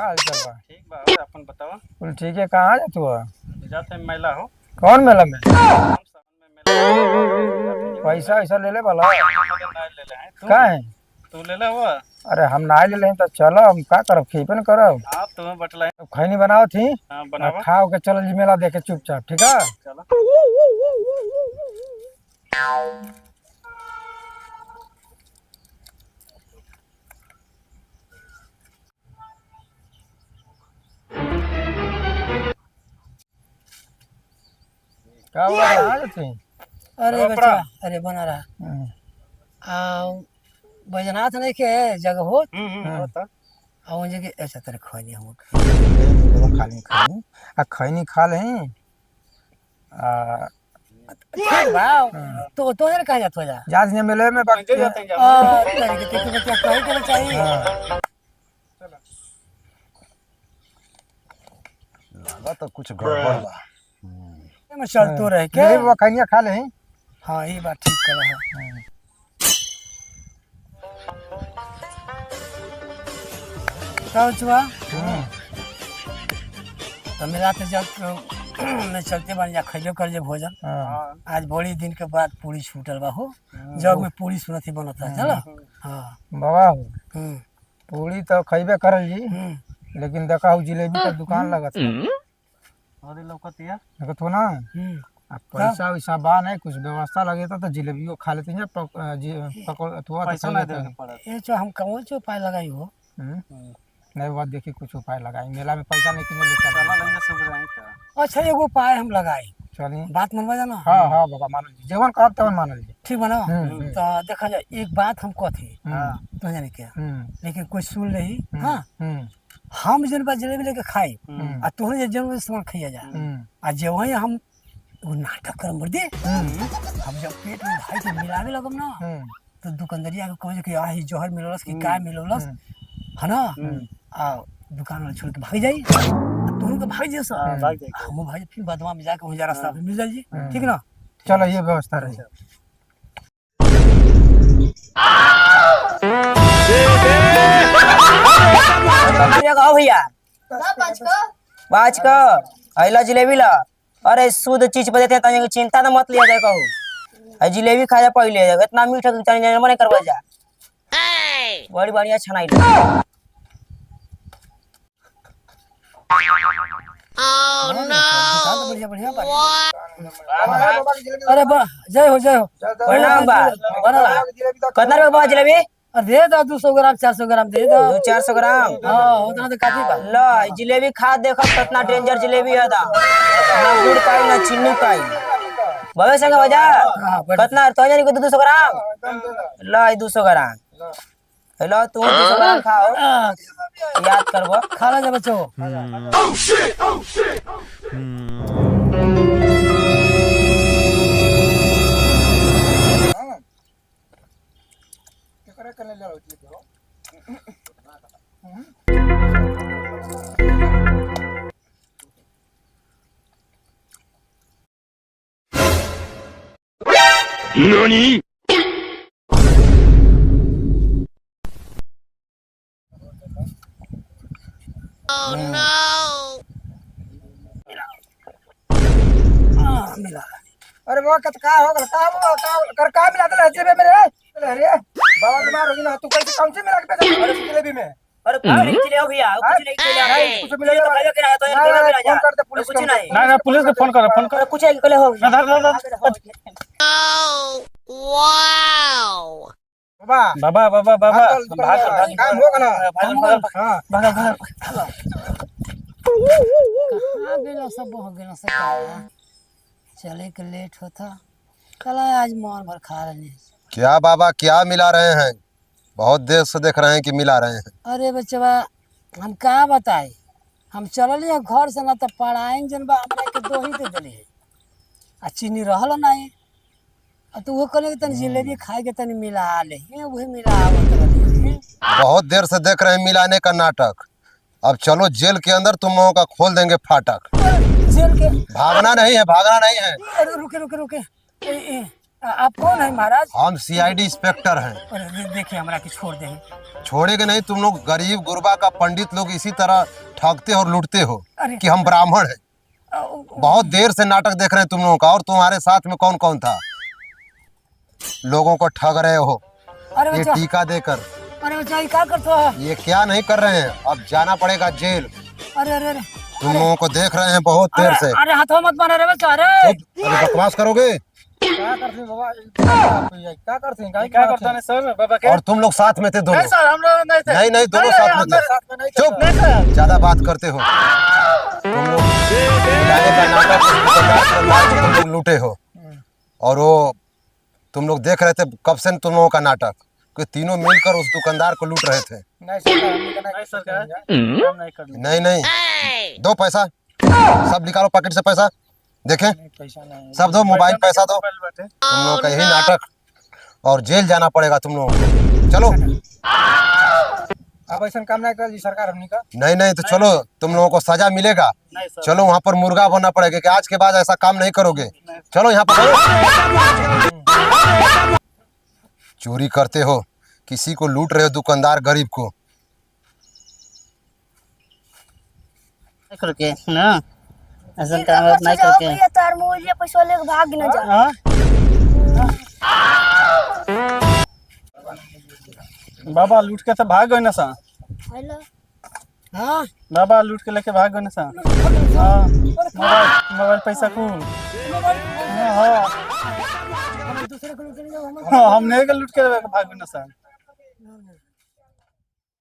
हाल चल बा? ठीक बा हो, अपन बताओ। बोल ठीक है। कहाँ जा तू? जाते हैं मेला हो। कौन मेला में? हम सावन में मेला पैसा वैसा ले ले वाला? ना ले ले हैं तू। का है? तू ले ले हुआ। अरे हम ना ले लें तो चलो, हम का करब, खेपे न करब। हाँ तुम्हें बटला है। खैनी बनाओ थी। हाँ बनावा। खाओ के चलो जी मेला देखे चुपचाप, ठीक है? चलो। का हुआ? कहाँ जाते? अरे कपड़ा। बच्चा, अरे बना रहा बजनाथ नहीं के जगह हो बता। और जगह ऐसा तरह खोनी हम खाली खैनी खैनी खा ले। ठीक बा। तो जरा कहाँ जात हो जा जा दिन मेले में पंजे जाते हैं क्या? तरीके ते के बच्चा कहीं करना चाहिए। लगा तो कुछ गड़बड़ बा। मैं चलतो रह के जलेबी वो खैनिया खा ले। हाँ ये बात ठीक कर रहा है। चुआ तो मिला के जब मैं चलते बन जा खैलो कर जे भोजन। आज बड़ी दिन के बाद पूरी छूटल बा हो। जग में पूरी सुनत ही बनता है चलो। हाँ बाबा हो, पूरी तो खैबे करल जी, लेकिन देखा हो जिलेबी का दुकान लगत है। और लौकतिया देखो तो ना, अब पैसा वैसा बा नहीं, कुछ व्यवस्था लगे तो जिलेबियो खा लेते हैं। पैसा नहीं देने पड़ा। ये जो हम कौन से उपाय लगाई हो। नहीं बात देखिए, कुछ उपाय लगाई। मेला में पैसा नहीं किने लेकर चला लंजा सब रहे क्या? अच्छा एगो उपाय हम लगाई। चलिए। बात मनवा जाना। हाँ हाँ बाबा मानल जी, जीवन कहब तब मानल जी। ठीक बना। तो देखा जाए एक बात हमको थी तो जाने क्या, लेकिन कोई सुन रही। हाँ हम जन बात जलेबी लेके खाई आ तोहने जन सामान खाइया जा आ जे वही हम वो नाटक कर मर दे। हम जब पेट में भाई से मिलावे लगम ना तो दुकानदारिया के कहे कि आही जोहर मिललस कि का मिललस है ना। आ दुकान वाला छोड़ के भाग जाई, तोहन के भाग जाई सब। भाग जाए। हम भाई फिर बदवा में जाके वहीं जा रास्ता पे मिल जाई जी। ठीक ना? चलो ये व्यवस्था रही। भैया पाँच का अला जिलेबी ला। अरे शुद्ध चीज पे देते हैं, चिंता न मत लिया जाए। कहू जिलेबी खा जा पहले, इतना मीठा नहीं करवा जा। बड़ी बढ़िया छनाई बढ़िया बढ़िया अरे जय हो जय हो। प्रणाम बा। कितना रुपया बा जिलेबी? दे दो 200 ग्राम 400 ग्राम दे दो। 400 ग्राम। हाँ उतना तो काफी बा। लो जिलेबी खा देखो कितना डेंजर जिलेबी है दा। ना गुड़ काई ना चीनी काई। भवे संग बजा कितना तो जानी को 200 ग्राम। लो 200 ग्राम। हेलो तू 200 ग्राम खाओ, याद करबो। खा ला जा बच्चों। NANI?! मिला। अरे वो का हो गल का मिला दे जेबे मेरे। अरे बाबा बीमार हो गई ना, तू कैसे कौन से मिला के पैसा अरे जिलेबी में? अरे कुछ नहीं चले भैया, कुछ नहीं चले। कुछ मिला तो फोन कर दे पुलिस कुछ नहीं। ना पुलिस को फोन कर। कुछ एक कले हो। बाबा बाबा बाबा काम हो गला। हां कहाँ गेलो सब हो गेलो सब। चले के लेट होता कल आज मन भर खा रहे। क्या बाबा क्या मिला रहे हैं? बहुत देर से देख रहे हैं कि मिला रहे हैं। अरे बच्चा हम का बताए, हम चलल घर से ना तो पढ़ाएंगे जन बा हमरा के दो ही दे दिले है आ चीनी रहल नहीं। तो वो कहले तनी जिलेबी खाए के तनी मिला ले, वही मिला आवत रही। बहुत देर से देख रहे हैं मिलाने का नाटक। अब चलो जेल के अंदर, तुम लोगों का खोल देंगे फाटक। जेल के भागना नहीं है, भागना नहीं है। अरे रुके रुके रुके। आप कौन है महाराज? हम सीआईडी इंस्पेक्टर हैं। अरे देखिए हमरा के छोड़ दे। छोड़ेगे नहीं, तुम लोग गरीब गुरबा का पंडित लोग इसी तरह ठगते और लूटते हो अरे। कि हम ब्राह्मण हैं। बहुत देर से नाटक देख रहे हैं तुम लोगों का। और तुम्हारे साथ में कौन कौन था? लोगों को ठग रहे हो अरे ये बच्चा, टीका देकर। अरे बच्चा ये क्या करते हो? ये क्या नहीं कर रहे हैं, अब जाना पड़ेगा जेल। अरे अरे अरे तुम लोगों को देख रहे हैं बहुत देर से। अरे हाथों मत मारो रे बच्चा। अरे अरे बकवास करोगे? क्या करते हैं बाबा? क्या करते हैं? क्या करता है सर बाबा के? और तुम लोग साथ में थे दोनों? नहीं सर, हम लोग नहीं थे। नहीं नहीं, दोनों साथ में थे। साथ में नहीं चुप, ज्यादा बात करते हो तुम लोग। मिलाने का नाटक तुम लोग लूटे हो। और वो तुम लोग देख रहे थे कब से तुम लोगों का नाटक कि तीनों मिलकर उस दुकानदार को लूट रहे थे। नहीं सर, नहीं सर, काम नहीं करना। नहीं नहीं, दो पैसा, सब निकालो पॉकेट से पैसा। देखें, पैसा नहीं। सब दो, मोबाइल पैसा दो। मोबाइल बाटे। तुम लोगों का यही नाटक, और जेल जाना पड़ेगा तुम लोगों को। चलो। अब ऐसा काम नहीं कर दी सरकार हमनी का। नहीं नहीं तो चलो, तुम लोगों को सजा मिलेगा। नहीं सर। चलो वहाँ पर मुर्गा बनना पड़ेगा कि आज के बाद ऐसा काम नहीं करोगे। चलो यहाँ पर चोरी करते हो, किसी को लूट रहे हो, दुकानदार गरीब को। नहीं करके ना ऐसा काम नहीं करके। तार मुझे पैसा लेके भाग न जा। हाँ? बाबा लूट के तो भाग गए ना सा। हेलो हाँ बाबा लूट के लेके भाग गए ना सा। हाँ, मोबाइल पैसा को। हाँ, दूसरे को लूटने का हम हाँ, हमने के लूट के भाग गए ना सा।